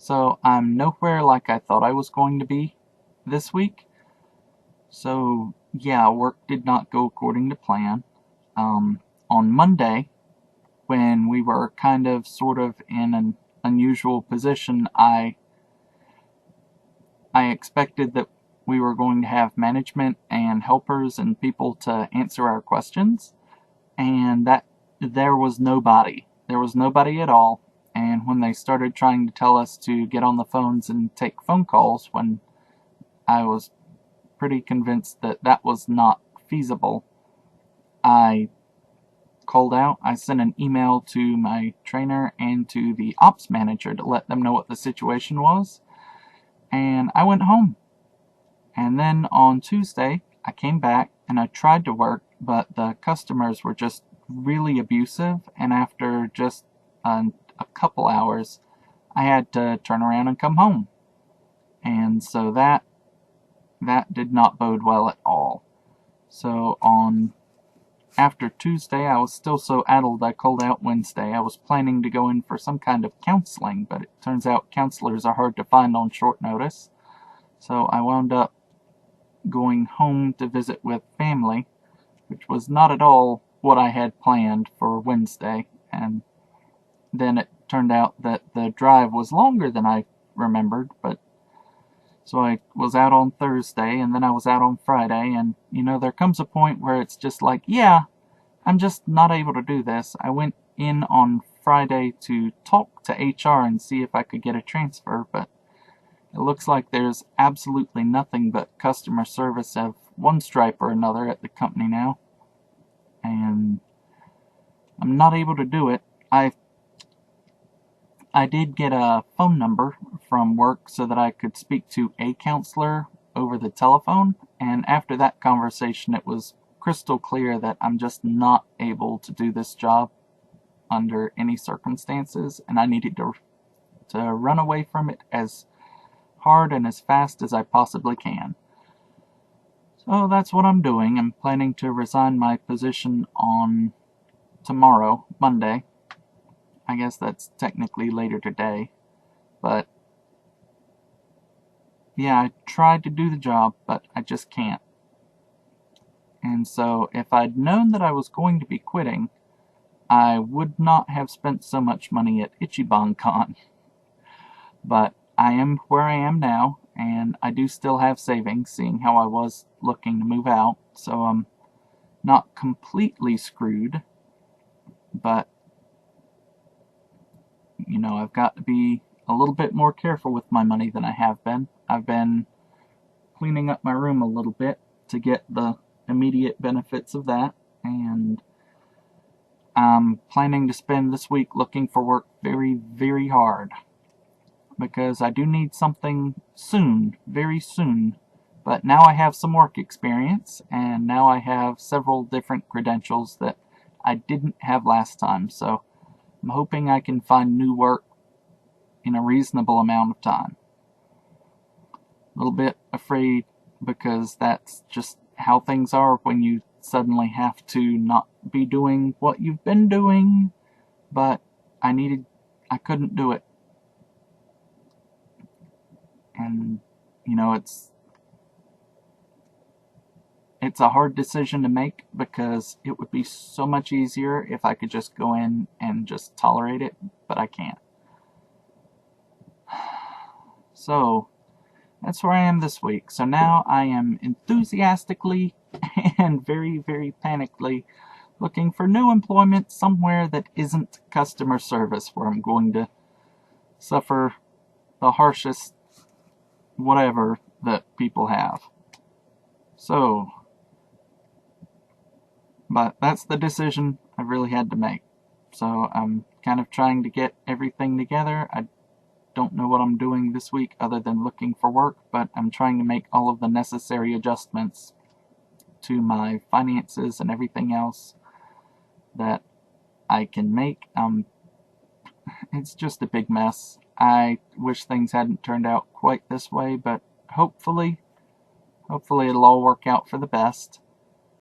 So I'm nowhere like I thought I was going to be this week. So yeah, work did not go according to plan. On Monday, when we were kind of sort of in an unusual position, I expected that we were going to have management and helpers and people to answer our questions, and that there was nobody. There was nobody at all. And when they started trying to tell us to get on the phones and take phone calls, when I was pretty convinced that that was not feasible, I called out. I sent an email to my trainer and to the ops manager to let them know what the situation was, and I went home. And then on Tuesday, I came back and I tried to work, but the customers were just really abusive, and after just a couple hours, I had to turn around and come home. And so that did not bode well at all. So after Tuesday, I was still so addled I called out Wednesday. I was planning to go in for some kind of counseling, but it turns out counselors are hard to find on short notice. So I wound up going home to visit with family, which was not at all what I had planned for Wednesday. And then it turned out that the drive was longer than I remembered, but so I was out on Thursday, and then I was out on Friday, and there comes a point where it's just like, yeah, I'm just not able to do this. I went in on Friday to talk to HR and see if I could get a transfer, but it looks like there's absolutely nothing but customer service of one stripe or another at the company now, and I'm not able to do it. I did get a phone number from work so that I could speak to a counselor over the telephone, and after that conversation it was crystal clear that I'm just not able to do this job under any circumstances, and I needed to run away from it as hard and as fast as I possibly can. So that's what I'm doing. I'm planning to resign my position on tomorrow, Monday. I guess that's technically later today, but yeah, I tried to do the job, but I just can't. And so if I'd known that I was going to be quitting, I would not have spent so much money at Ichiban Con. But I am where I am now, and I do still have savings, seeing how I was looking to move out, so I'm not completely screwed, but I've got to be a little bit more careful with my money than I have been. I've been cleaning up my room a little bit to get the immediate benefits of that, and I'm planning to spend this week looking for work very, very hard, because I do need something soon, very soon. But now I have some work experience, and now I have several different credentials that I didn't have last time, so I'm hoping I can find new work in a reasonable amount of time. A little bit afraid, because that's just how things are when you suddenly have to not be doing what you've been doing, but I couldn't do it. And it's a hard decision to make, because it would be so much easier if I could just go in and just tolerate it, but I can't. So that's where I am this week. So now I am enthusiastically and very, very panically looking for new employment somewhere that isn't customer service, where I'm going to suffer the harshest whatever that people have. So, but that's the decision I really had to make. So I'm kind of trying to get everything together. I don't know what I'm doing this week other than looking for work, but I'm trying to make all of the necessary adjustments to my finances and everything else that I can make. It's just a big mess. I wish things hadn't turned out quite this way, but hopefully it'll all work out for the best.